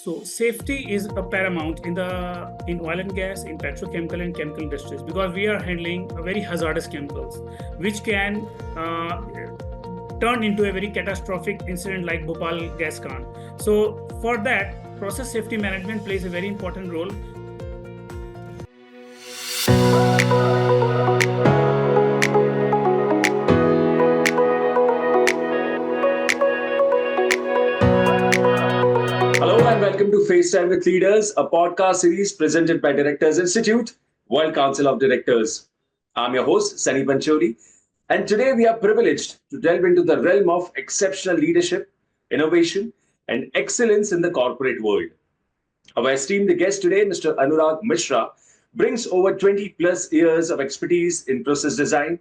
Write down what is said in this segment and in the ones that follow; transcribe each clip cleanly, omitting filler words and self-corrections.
So safety is a paramount in oil and gas, in petrochemical and chemical industries, because we are handling very hazardous chemicals, which can turn into a very catastrophic incident like Bhopal gas can. So for that, process safety management plays a very important role. Hello and welcome to FaceTime with Leaders, a podcast series presented by Directors Institute, World Council of Directors. I'm your host, Sunny Panchori, and today we are privileged to delve into the realm of exceptional leadership, innovation, and excellence in the corporate world. Our esteemed guest today, Mr. Anurag Mishra, brings over 20 plus years of expertise in process design,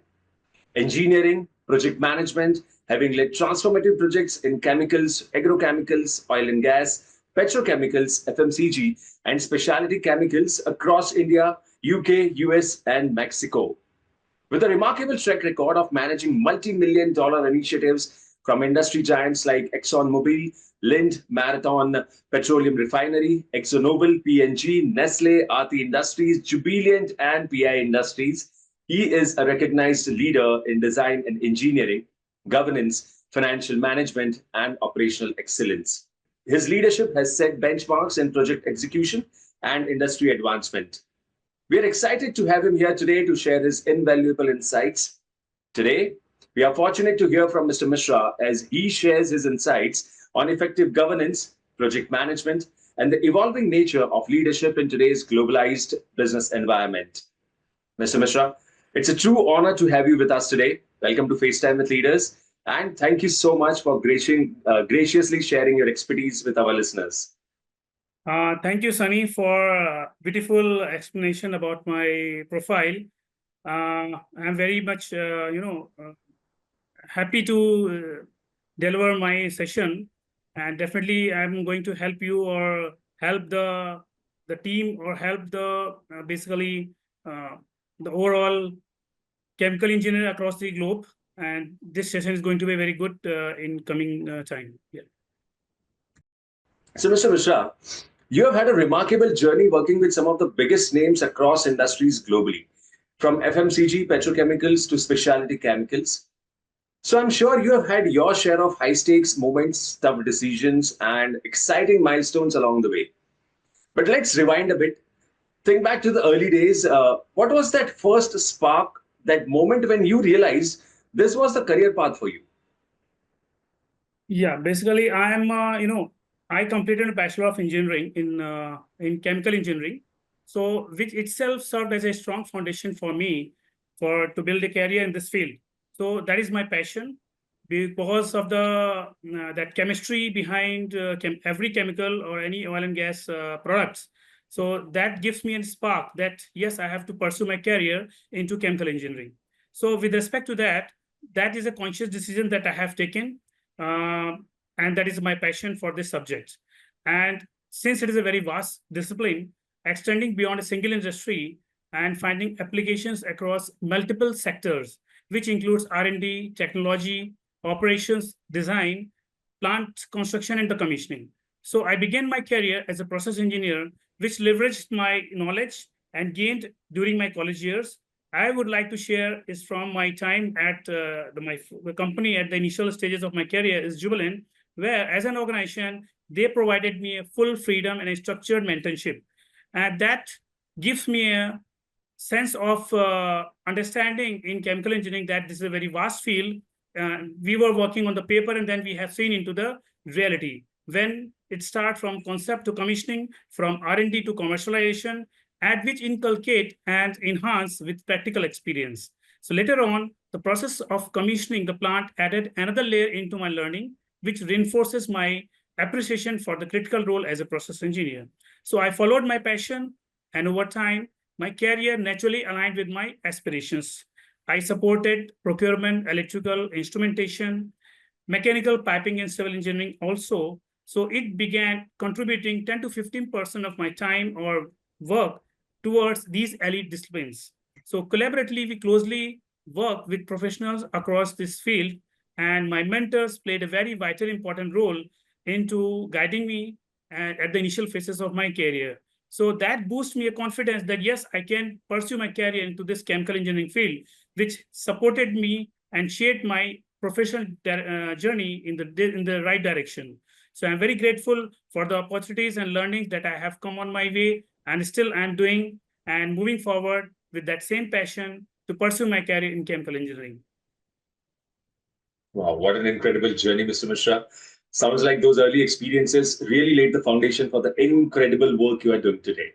engineering, project management, having led transformative projects in chemicals, agrochemicals, oil and gas, petrochemicals, FMCG, and specialty chemicals across India, UK, US, and Mexico. With a remarkable track record of managing multi-million dollar initiatives from industry giants like ExxonMobil, Lind, Marathon Petroleum Refinery, ExxonMobil, P&G, Nestle, Aarti Industries, Jubilant, and PI Industries, he is a recognized leader in design and engineering, governance, financial management, and operational excellence. His leadership has set benchmarks in project execution and industry advancement. We are excited to have him here today to share his invaluable insights. Today, we are fortunate to hear from Mr. Mishra as he shares his insights on effective governance, project management, and the evolving nature of leadership in today's globalized business environment. Mr. Mishra, it's a true honor to have you with us today. Welcome to FaceTime with Leaders, and thank you so much for graciously sharing your expertise with our listeners. Thank you, Sunny, for beautiful explanation about my profile. I'm very much, happy to deliver my session, and definitely I'm going to help you or help the team or help basically the overall chemical engineer across the globe. And this session is going to be very good in coming time. Yeah. So, Mr. Mishra, you have had a remarkable journey working with some of the biggest names across industries globally, from FMCG, petrochemicals to specialty chemicals. So, I'm sure you have had your share of high stakes moments, tough decisions, and exciting milestones along the way. But let's rewind a bit. Think back to the early days. What was that first spark, that moment when you realized this was the career path for you? Yeah, basically, I completed a Bachelor of Engineering in Chemical Engineering, so which itself served as a strong foundation for me for to build a career in this field. So that is my passion because of the that chemistry behind every chemical or any oil and gas products. So that gives me a spark that yes, I have to pursue my career into chemical engineering. So with respect to that, that is a conscious decision that I have taken, uh, and that is my passion for this subject. And since it is a very vast discipline, extending beyond a single industry and finding applications across multiple sectors, which includes R&D, technology, operations, design, plant construction, and the commissioning. So I began my career as a process engineer, which leveraged my knowledge and gained during my college years. I would like to share is from my time at the company at the initial stages of my career is Jubilant, where as an organization, they provided me a full freedom and a structured mentorship. And that gives me a sense of understanding in chemical engineering that this is a very vast field. We were working on the paper and then we have seen into the reality. When it starts from concept to commissioning, from R&D to commercialization, at which inculcate and enhance with practical experience. So later on, the process of commissioning the plant added another layer into my learning, which reinforces my appreciation for the critical role as a process engineer. So I followed my passion, and over time, my career naturally aligned with my aspirations. I supported procurement, electrical, instrumentation, mechanical piping, and civil engineering also. So it began contributing 10 to 15% of my time or work towards these elite disciplines. So collaboratively, we closely work with professionals across this field, and my mentors played a very vital important role into guiding me at the initial phases of my career. So that boosts me a confidence that yes, I can pursue my career into this chemical engineering field, which supported me and shaped my professional journey in the right direction. So I'm very grateful for the opportunities and learnings that I have come on my way, and still I'm doing and moving forward with that same passion to pursue my career in chemical engineering. Wow, what an incredible journey, Mr. Mishra. Sounds like those early experiences really laid the foundation for the incredible work you are doing today.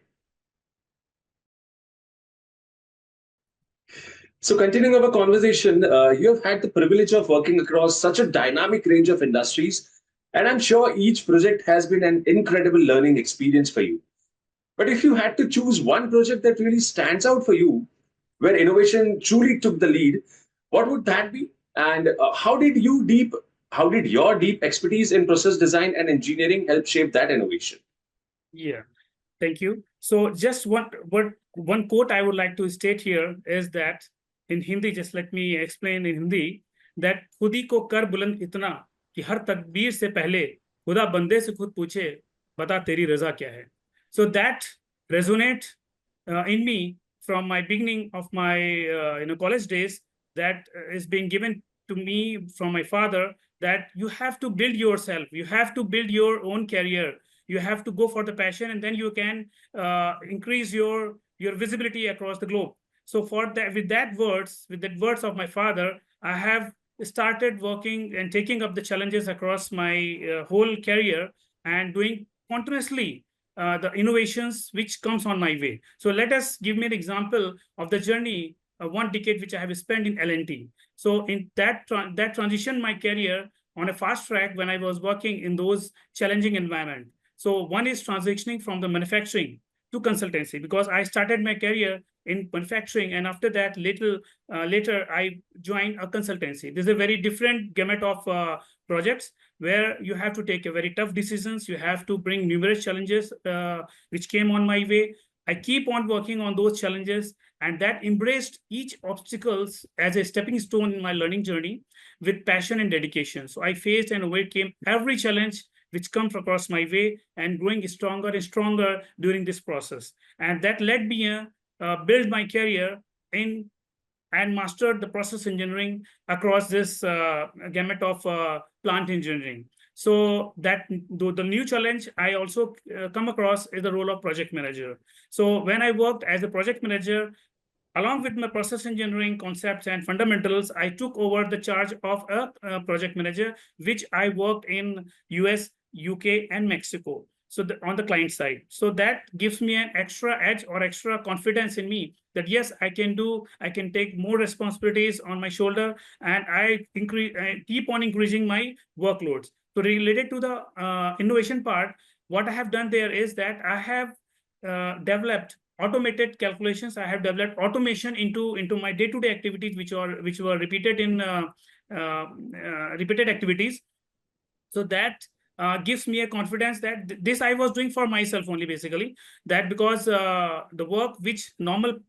So, continuing our conversation, you have had the privilege of working across such a dynamic range of industries, and I'm sure each project has been an incredible learning experience for you. But if you had to choose one project that really stands out for you, where innovation truly took the lead, what would that be? And how did your deep expertise in process design and engineering help shape that innovation? Yeah, thank you. So just one quote I would like to state here is that in Hindi, just let me explain in Hindi, that खुदी को कर बुलंद इतना कि हर तकबीर से पहले खुदा बंदे से खुद पूछे बता तेरी रजा क्या है. So that resonate in me from my beginning of my college days, that is being given to me from my father, that you have to build yourself, you have to build your own career, you have to go for the passion, and then you can increase your visibility across the globe. So for that, with that words of my father, I have started working and taking up the challenges across my whole career and doing continuously the innovations which comes on my way. So let us give me an example of the journey, 1 decade which I have spent in L&T. So in that transition my career on a fast track when I was working in those challenging environment. So one is transitioning from the manufacturing to consultancy, because I started my career in manufacturing, and after that later I joined a consultancy. This is a very different gamut of projects where you have to take a very tough decisions. You have to bring numerous challenges which came on my way. I keep on working on those challenges, and that embraced each obstacles as a stepping stone in my learning journey with passion and dedication. So I faced and overcame every challenge which comes across my way, and growing stronger and stronger during this process. And that led me build my career in and mastered the process engineering across this gamut of plant engineering. So that the new challenge I also come across is the role of project manager. So when I worked as a project manager, along with my process engineering concepts and fundamentals, I took over the charge of a project manager, which I worked in US, UK, and Mexico. So on the client side. So that gives me an extra edge or extra confidence in me that yes, I can take more responsibilities on my shoulder, and I keep on increasing my workloads. So related to the innovation part, what I have done there is that I have developed automated calculations. I have developed automation into my day-to-day activities, which were repeated in repeated activities. So that gives me a confidence that this I was doing for myself only, basically. That because the work which normal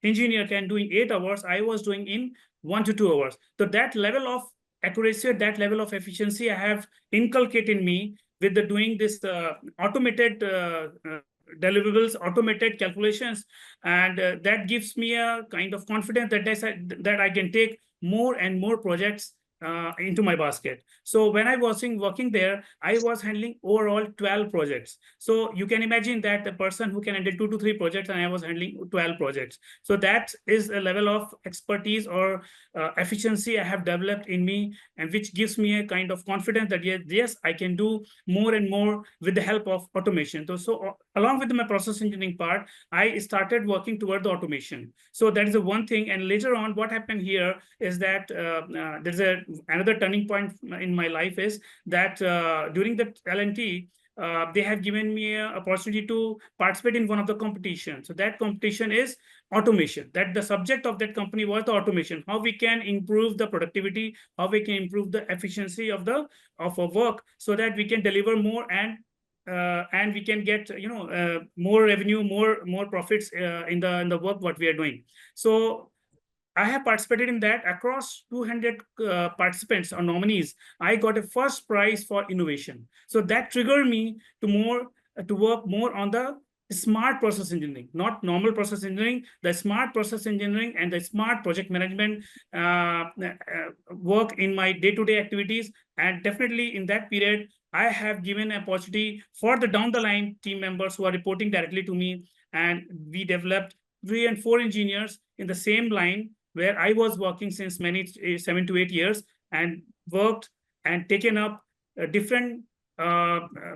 engineer can do in 8 hours, I was doing in 1 to 2 hours. So that level of accuracy, that level of efficiency, I have inculcated in me with the doing this automated deliverables, automated calculations, and that gives me a kind of confidence that I can take more and more projects into my basket. So when I was working there, I was handling overall 12 projects. So you can imagine that the person who can handle 2 to 3 projects, and I was handling 12 projects. So that is a level of expertise or efficiency I have developed in me, and which gives me a kind of confidence that yes, I can do more and more with the help of automation. So along with my process engineering part, I started working toward the automation. So that is the one thing. And later on, what happened here is that there's another turning point in my life is that during the L&T, they have given me an opportunity to participate in one of the competitions. So that competition is automation. That the subject of that company was the automation. How we can improve the productivity, how we can improve the efficiency of our work, so that we can deliver more and we can get more revenue, more profits in the work what we are doing. So I have participated in that. Across 200 participants or nominees, I got a first prize for innovation. So that triggered me to work more on the smart process engineering, not normal process engineering, the smart process engineering and the smart project management work in my day-to-day activities. And definitely in that period, I have given an opportunity for the down the line team members who are reporting directly to me. And we developed 3 and 4 engineers in the same line where I was working since many 7 to 8 years, and worked and taken up different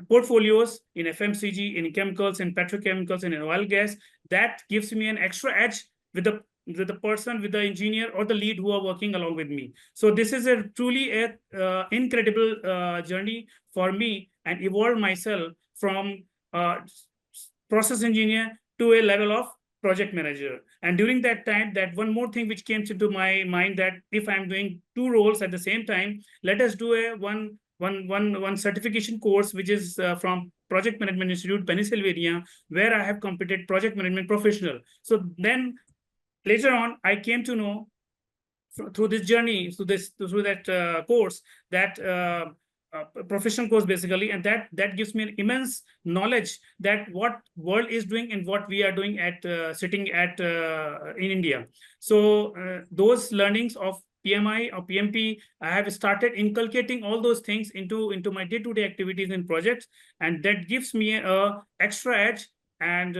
portfolios in FMCG, in chemicals, in petrochemicals, and in oil gas. That gives me an extra edge with the person, with the engineer or the lead who are working along with me. So this is a truly incredible journey for me, and evolved myself from process engineer to a level of project manager. And during that time, that one more thing which came into my mind, that if I'm doing 2 roles at the same time, let us do a one certification course, which is from Project Management Institute, Pennsylvania, where I have completed project management professional. So then later on, I came to know through this journey, through that course, that professional course basically, and that gives me an immense knowledge that what world is doing and what we are doing at sitting at in India. So those learnings of PMI or PMP, I have started inculcating all those things into my day-to-day activities and projects, and that gives me a extra edge, and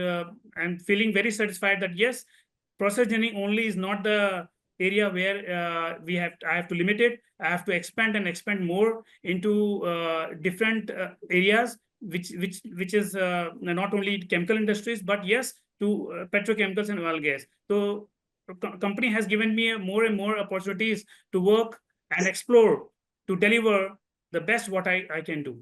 I'm feeling very satisfied that yes, process engineering only is not the area where I have to limit it. I have to expand more into different areas, which is not only chemical industries, but yes, to petrochemicals and oil gas. So company has given me more and more opportunities to work and explore, to deliver the best what I can do.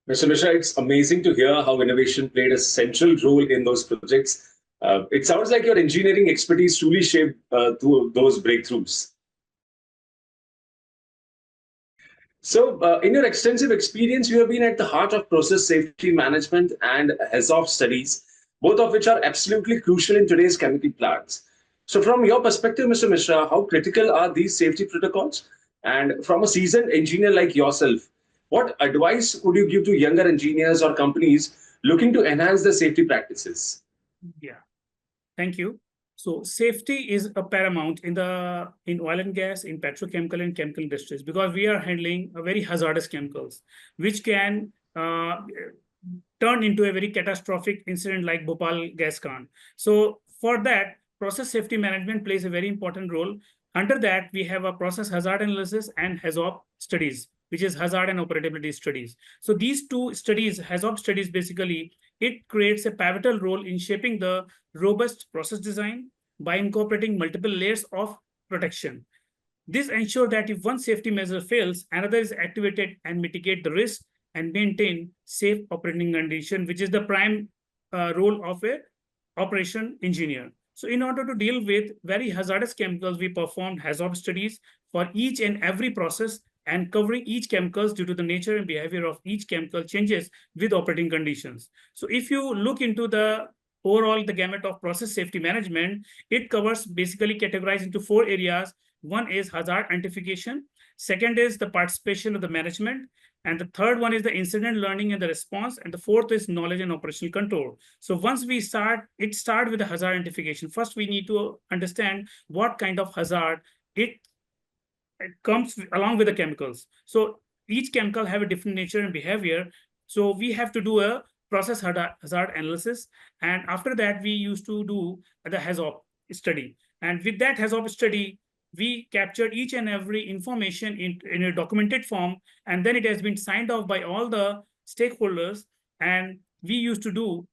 Mr. Mishra, it's amazing to hear how innovation played a central role in those projects. It sounds like your engineering expertise truly shaped those breakthroughs. So, in your extensive experience, you have been at the heart of process safety management and HAZOP studies, both of which are absolutely crucial in today's chemical plants. So, from your perspective, Mr. Mishra, how critical are these safety protocols? And from a seasoned engineer like yourself, what advice would you give to younger engineers or companies looking to enhance their safety practices? Yeah, thank you. So safety is a paramount in oil and gas, in petrochemical and chemical industries, because we are handling a very hazardous chemicals, which can turn into a very catastrophic incident like Bhopal gas can. So for that, process safety management plays a very important role. Under that, we have a process hazard analysis and HAZOP studies, which is hazard and operability studies. So these 2 studies, HAZOP studies, basically, it creates a pivotal role in shaping the robust process design by incorporating multiple layers of protection. This ensures that if one safety measure fails, another is activated and mitigate the risk and maintain safe operating condition, which is the prime role of a operation engineer. So in order to deal with very hazardous chemicals, we performed HAZOP studies for each and every process, and covering each chemicals due to the nature and behavior of each chemical changes with operating conditions. So if you look into the gamut of process safety management, it covers basically categorized into 4 areas. One is hazard identification. Second is the participation of the management. And the third one is the incident learning and the response. And the fourth is knowledge and operational control. So once we start with the hazard identification. First, we need to understand what kind of hazard it comes along with the chemicals. So each chemical have a different nature and behavior. So we have to do a process hazard analysis. And after that, we used to do the HAZOP study. And with that HAZOP study, we captured each and every information in a documented form, and then it has been signed off by all the stakeholders. And we used to do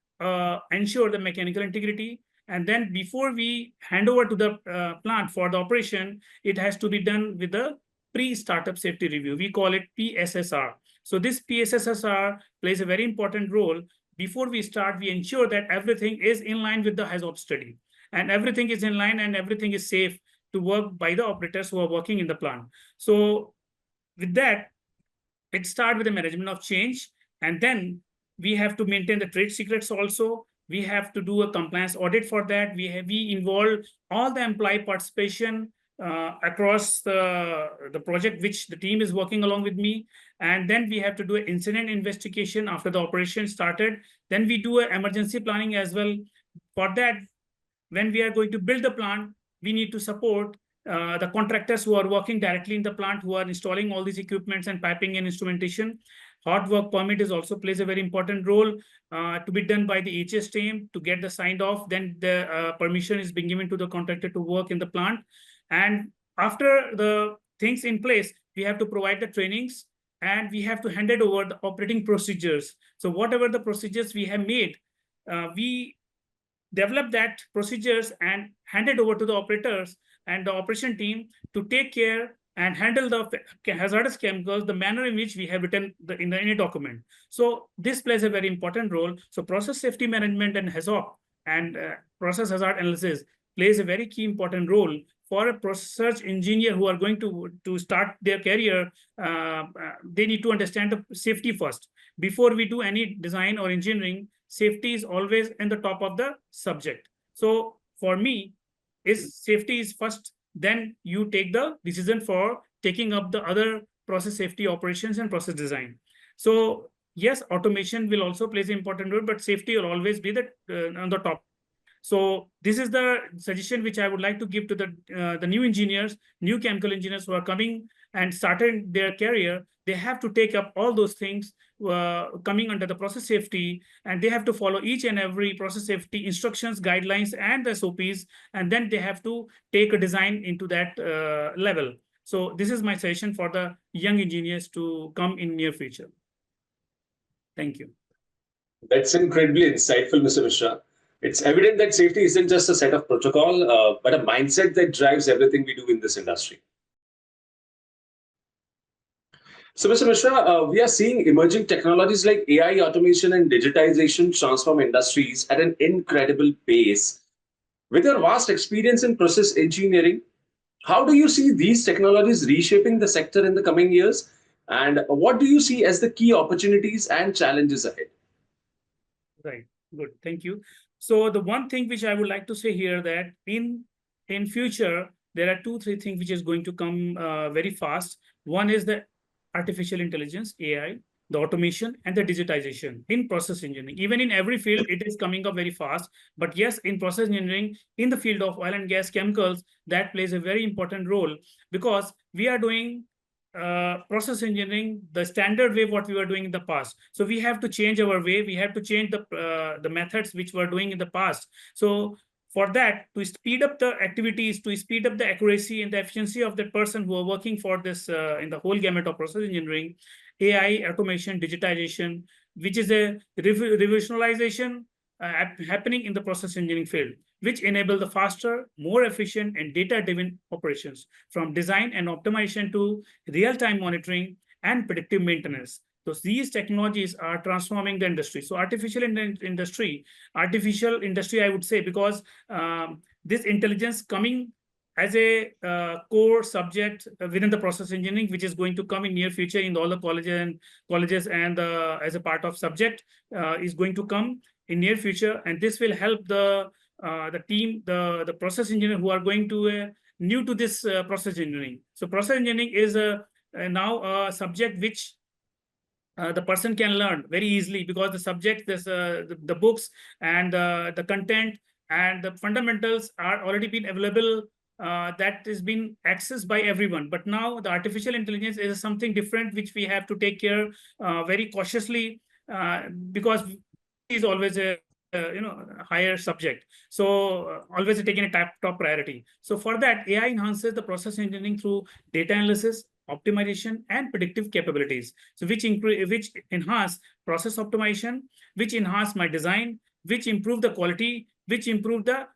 ensure the mechanical integrity. And then before we hand over to the plant for the operation, it has to be done with the pre-startup safety review. We call it PSSR. So this PSSR plays a very important role. Before we start, we ensure that everything is in line with the HAZOP study, and everything is in line and everything is safe to work by the operators who are working in the plant. So with that, it starts with the management of change, and then we have to maintain the trade secrets also. We have to do a compliance audit for that. We involve all the employee participation across the project which the team is working along with me. And then we have to do an incident investigation after the operation started. Then we do an emergency planning as well. For that, when we are going to build the plant, we need to support the contractors who are working directly in the plant, who are installing all these equipments and piping and instrumentation. Hot work permit is also plays a very important role to be done by the HS team to get the signed off. Then the permission is being given to the contractor to work in the plant. And after the things in place, we have to provide the trainings and we have to hand it over the operating procedures. So whatever the procedures we have made, we develop that procedures and hand it over to the operators and the operation team to take care and handle the hazardous chemicals, the manner in which we have written in any document. So this plays a very important role. So process safety management and HAZOP and process hazard analysis plays a very key important role for a research engineer who are going to start their career. They need to understand the safety first. Before we do any design or engineering, safety is always in the top of the subject. So for me, safety is first, then you take the decision for taking up the other process safety operations and process design. So yes, automation will also play an important role, but safety will always be on the top. So this is the suggestion which I would like to give to the new engineers, new chemical engineers who are coming and starting their career. They have to take up all those things coming under the process safety, and they have to follow each and every process safety instructions, guidelines, and the SOPs, and then they have to take a design into that level. So this is my suggestion for the young engineers to come in near future. Thank you. That's incredibly insightful, Mr. Mishra. It's evident that safety isn't just a set of protocol, but a mindset that drives everything we do in this industry. So, Mr. Mishra, we are seeing emerging technologies like AI, automation, and digitization transform industries at an incredible pace. With your vast experience in process engineering, how do you see these technologies reshaping the sector in the coming years? And what do you see as the key opportunities and challenges ahead? Right. Good. Thank you. So the one thing which I would like to say here that in future, there are 2-3 things which is going to come very fast. One is the artificial intelligence, AI, the automation, and the digitization in process engineering. Even in every field, it is coming up very fast. But yes, in process engineering, in the field of oil and gas chemicals, that plays a very important role because we are doing process engineering the standard way what we were doing in the past. So we have to change our way. We have to change the methods which we're doing in the past. So for that, to speed up the activities, to speed up the accuracy and the efficiency of the person who are working for this in the whole gamut of process engineering, AI, automation, digitization, which is a revolutionization happening in the process engineering field, which enable the faster, more efficient, and data-driven operations from design and optimization to real-time monitoring and predictive maintenance. So these technologies are transforming the industry. So artificial industry, I would say, because this intelligence coming as a core subject within the process engineering, which is going to come in near future in all the colleges and as a part of subject is going to come in near future, and this will help the team, the process engineer who are going to new to this process engineering. So process engineering is now a subject which the person can learn very easily because the subject, the books and the content and the fundamentals are already been available. That is being accessed by everyone. But now the artificial intelligence is something different, which we have to take care very cautiously because is always a higher subject. So always taking a top priority. So for that, AI enhances the process engineering through data analysis, optimization, and predictive capabilities. So which enhance process optimization, which enhance my design, which improve the quality, which improve the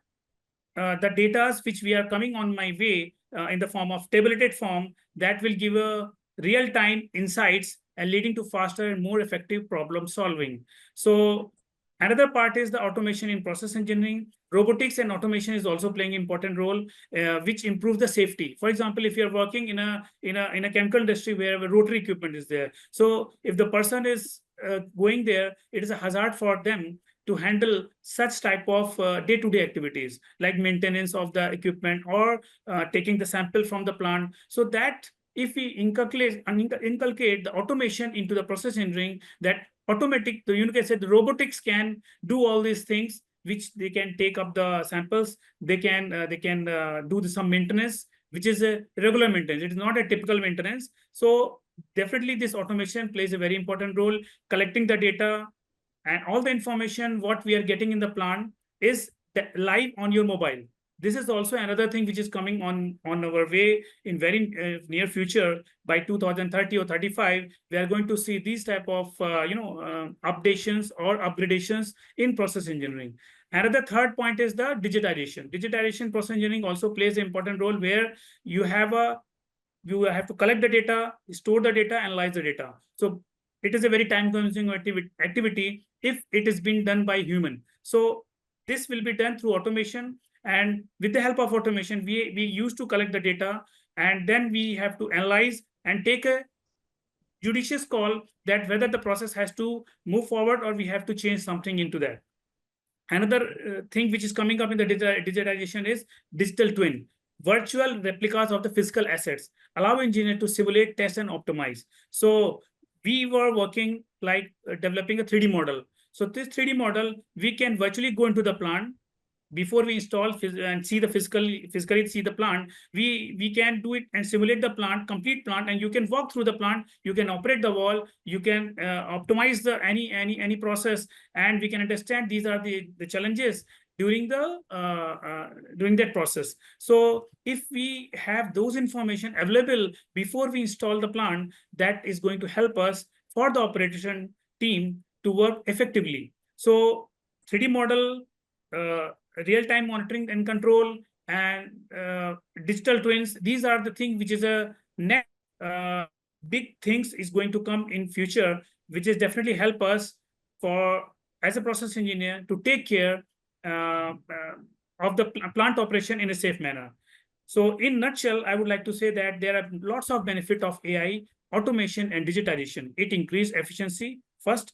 data which we are coming on my way in the form of tabulated form that will give a real-time insights and leading to faster and more effective problem solving. So another part is the automation in process engineering. Robotics and automation is also playing an important role, which improve the safety. For example, if you're working in a chemical industry where rotary equipment is there, so if the person is going there, it is a hazard for them to handle such type of day-to-day activities like maintenance of the equipment or taking the sample from the plant. So that if we inculcate the automation into the process engineering, that automatic, you can say the robotics can do all these things, which they can take up the samples, they can do some maintenance, which is a regular maintenance. It is not a typical maintenance. So definitely this automation plays a very important role, collecting the data and all the information what we are getting in the plant is live on your mobile. This is also another thing which is coming on our way in very near future. By 2030 or 35, we are going to see these type of updations or upgradations in process engineering. Another third point is the digitization. Digitization process engineering also plays an important role, where you have to collect the data, store the data, analyze the data. So it is a very time-consuming activity if it is being done by human. So this will be done through automation, and with the help of automation, we used to collect the data, and then we have to analyze and take a judicious call that whether the process has to move forward or we have to change something into that. Another thing which is coming up in the digitization is digital twin. Virtual replicas of the physical assets allow engineers to simulate, test, and optimize. So we were working like developing a 3D model. So this 3D model, we can virtually go into the plant before we install and see the physically see the plant. We can do it and simulate the plant, complete plant, and you can walk through the plant, you can operate the wall, you can optimize the any process, and we can understand these are the challenges during that process. So if we have those information available before we install the plant, that is going to help us for the operation team to work effectively. So 3D model, real-time monitoring and control, and digital twins, these are the things which is a next big things is going to come in future, which is definitely help us for as a process engineer to take care of the plant operation in a safe manner. So in nutshell, I would like to say that there are lots of benefit of AI, automation, and digitization. It increased efficiency. First,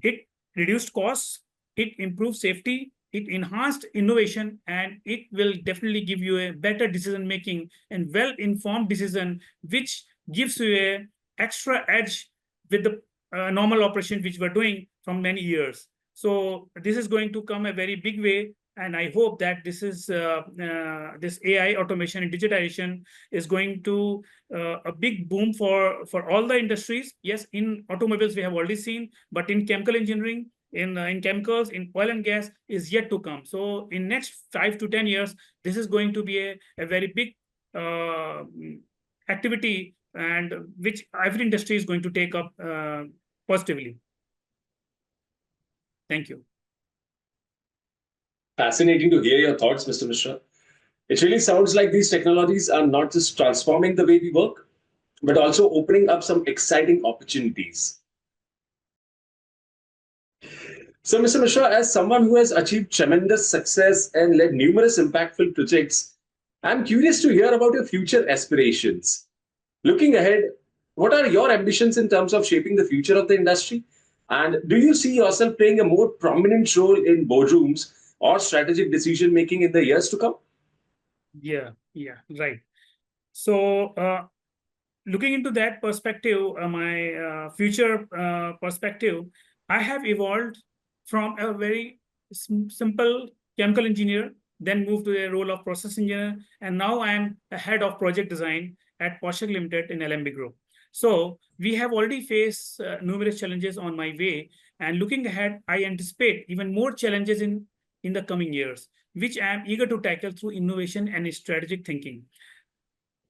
it reduced costs, it improves safety, it enhanced innovation, and it will definitely give you a better decision making and well-informed decision, which gives you a extra edge with the normal operation which we're doing from many years. So this is going to come a very big way, and I hope that this is this AI automation and digitization is going to a big boom for all the industries. Yes, in automobiles we have already seen, but in chemical engineering, in chemicals, in oil and gas is yet to come. So in next 5 to 10 years, this is going to be a very big activity, and which every industry is going to take up positively. Thank you. Fascinating to hear your thoughts, Mr. Mishra. It really sounds like these technologies are not just transforming the way we work, but also opening up some exciting opportunities. So, Mr. Mishra, as someone who has achieved tremendous success and led numerous impactful projects, I'm curious to hear about your future aspirations. Looking ahead, what are your ambitions in terms of shaping the future of the industry? And do you see yourself playing a more prominent role in boardrooms or strategic decision making in the years to come? Yeah, right. So, looking into that perspective, my future perspective, I have evolved from a very simple chemical engineer, then moved to the role of process engineer, and now I am a head of project design at Paushak Limited in Agro. So we have already faced numerous challenges on my way, and looking ahead, I anticipate even more challenges in the coming years, which I am eager to tackle through innovation and strategic thinking.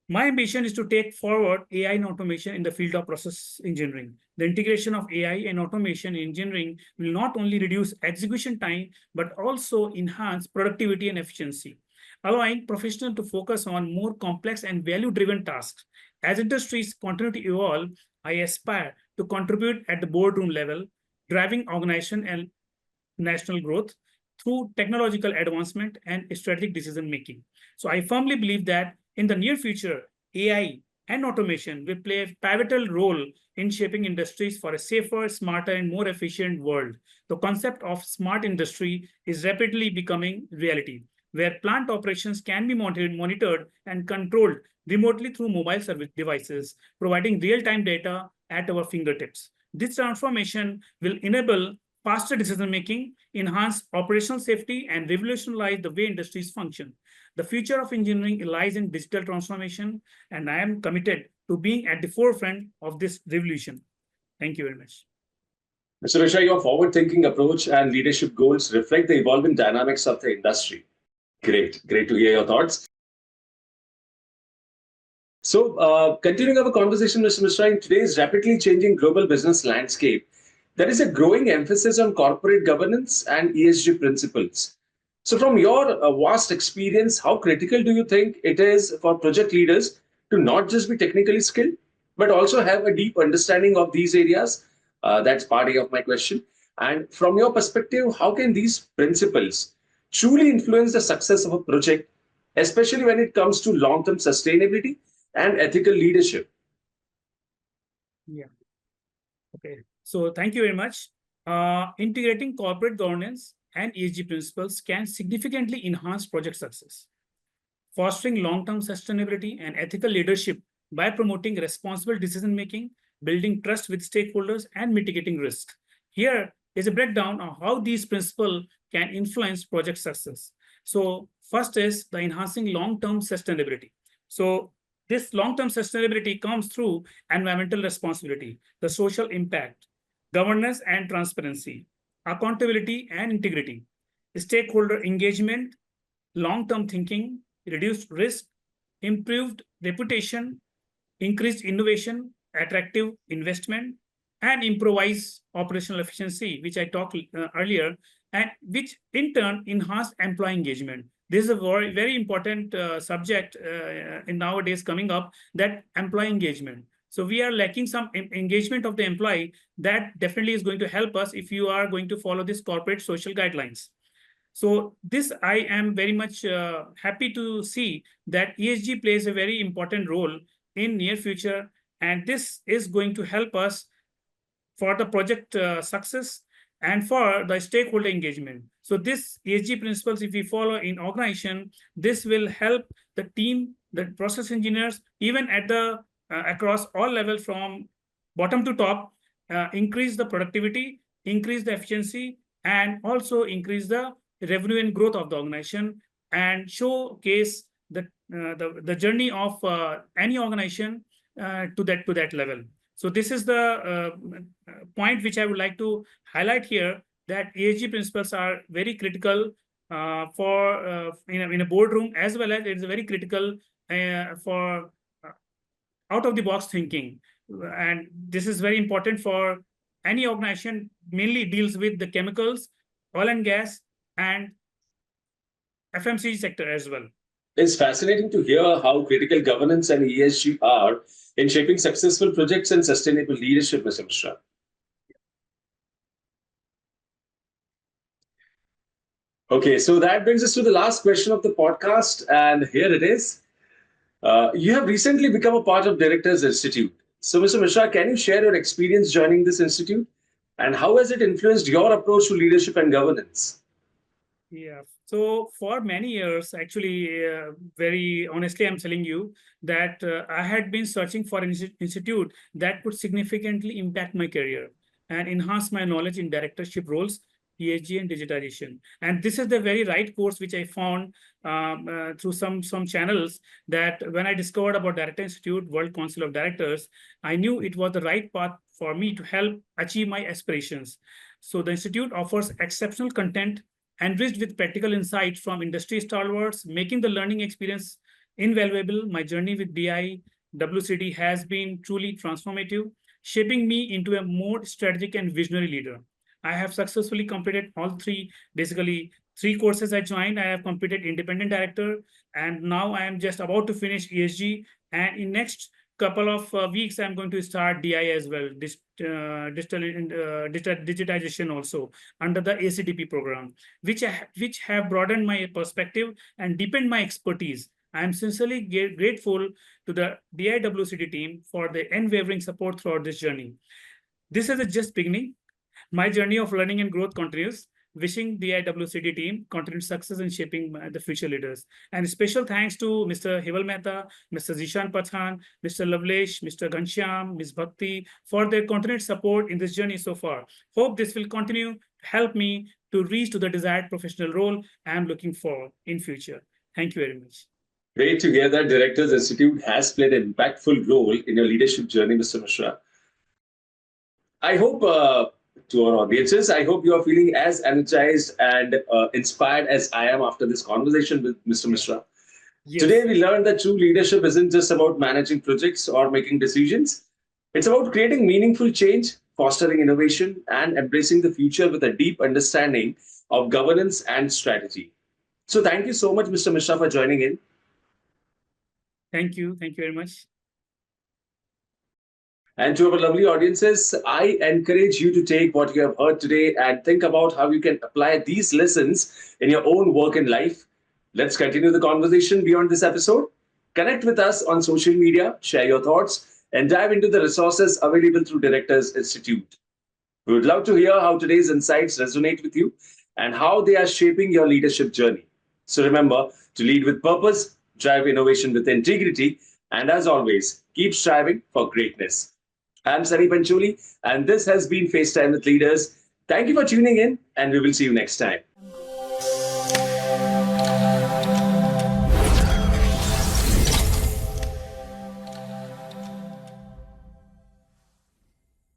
My ambition is to take forward AI and automation in the field of process engineering. The integration of AI and automation in engineering will not only reduce execution time, but also enhance productivity and efficiency, allowing professionals to focus on more complex and value-driven tasks. As industries continue to evolve, I aspire to contribute at the boardroom level, driving organization and national growth through technological advancement and strategic decision making. So I firmly believe that in the near future, AI and automation will play a pivotal role in shaping industries for a safer, smarter, and more efficient world. The concept of smart industry is rapidly becoming reality, where plant operations can be monitored and controlled remotely through mobile service devices, providing real-time data at our fingertips. This transformation will enable faster decision-making, enhance operational safety, and revolutionize the way industries function. The future of engineering lies in digital transformation, and I am committed to being at the forefront of this revolution. Thank you very much. Mr. Mishra, your forward-thinking approach and leadership goals reflect the evolving dynamics of the industry. Great to hear your thoughts. So, continuing our conversation, Mr. Mishra, in today's rapidly changing global business landscape, there is a growing emphasis on corporate governance and ESG principles. So, from your vast experience, how critical do you think it is for project leaders to not just be technically skilled, but also have a deep understanding of these areas? That's part A of my question. And from your perspective, how can these principles truly influence the success of a project, especially when it comes to long-term sustainability and ethical leadership? Yeah. Okay. So thank you very much. Integrating corporate governance and ESG principles can significantly enhance project success, fostering long-term sustainability and ethical leadership by promoting responsible decision-making, building trust with stakeholders, and mitigating risk. Here is a breakdown of how these principles can influence project success. So first is the enhancing long-term sustainability. So this long-term sustainability comes through environmental responsibility, the social impact, governance and transparency, accountability and integrity, stakeholder engagement, long-term thinking, reduced risk, improved reputation, increased innovation, attractive investment, and improvise operational efficiency, which I talked earlier, and which in turn enhance employee engagement. This is a very, very important subject in nowadays coming up, that employee engagement. So we are lacking some engagement of the employee. That definitely is going to help us if you are going to follow this corporate social guidelines. So this, I am very much happy to see that ESG plays a very important role in near future, and this is going to help us for the project success and for the stakeholder engagement. So this ESG principles, if we follow in organization, this will help the team, the process engineers, even at the across all levels from bottom to top, increase the productivity, increase the efficiency, and also increase the revenue and growth of the organization, and showcase the journey of any organization to that level. So this is the point which I would like to highlight here, that ESG principles are very critical for in a boardroom, as well as it is very critical for out of the box thinking. And this is very important for any organization, mainly deals with the chemicals, oil and gas, and FMCG sector as well. It's fascinating to hear how critical governance and ESG are in shaping successful projects and sustainable leadership, Mr. Mishra. Okay, so that brings us to the last question of the podcast, and here it is. You have recently become a part of Directors Institute. So, Mr. Mishra, can you share your experience joining this institute, and how has it influenced your approach to leadership and governance? Yeah. So for many years, actually, very honestly, I'm telling you that I had been searching for an institute that could significantly impact my career and enhance my knowledge in directorship roles, ESG and digitization. And this is the very right course which I found through some channels, that when I discovered about Director Institute, World Council of Directors, I knew it was the right path for me to help achieve my aspirations. So the institute offers exceptional content enriched with practical insights from industry stalwarts, making the learning experience invaluable. My journey with DI WCD has been truly transformative, shaping me into a more strategic and visionary leader. I have successfully completed all basically three courses I joined. I have completed independent director, and now I am just about to finish ESG. And in next couple of weeks, I'm going to start DI as well, digitization also under the ACDP program, which have broadened my perspective and deepened my expertise. I am sincerely grateful to the DIWCT team for their unwavering support throughout this journey. This is just beginning. My journey of learning and growth continues. Wishing the IWCT team continued success in shaping the future leaders. And special thanks to Mr. Hival Mehta, Mr. Zishan Pathan, Mr. Lavlesh, Mr. Ghanshyam, Ms. Bhakti for their continued support in this journey so far. Hope this will continue to help me to reach to the desired professional role I am looking for in future. Thank you very much. Great to hear that Directors Institute has played an impactful role in your leadership journey, Mr. Mishra. I hope to our audiences, I hope you are feeling as energized and inspired as I am after this conversation with Mr. Mishra. Yes. Today, we learned that true leadership isn't just about managing projects or making decisions. It's about creating meaningful change, fostering innovation, and embracing the future with a deep understanding of governance and strategy. So, thank you so much, Mr. Mishra, for joining in. Thank you. Thank you very much. And to our lovely audiences, I encourage you to take what you have heard today and think about how you can apply these lessons in your own work and life. Let's continue the conversation beyond this episode. Connect with us on social media, share your thoughts, and dive into the resources available through Directors Institute. We would love to hear how today's insights resonate with you and how they are shaping your leadership journey. So remember to lead with purpose, drive innovation with integrity, and as always, keep striving for greatness. I'm Sunny Pancholi, and this has been FaceTime with Leaders. Thank you for tuning in, and we will see you next time.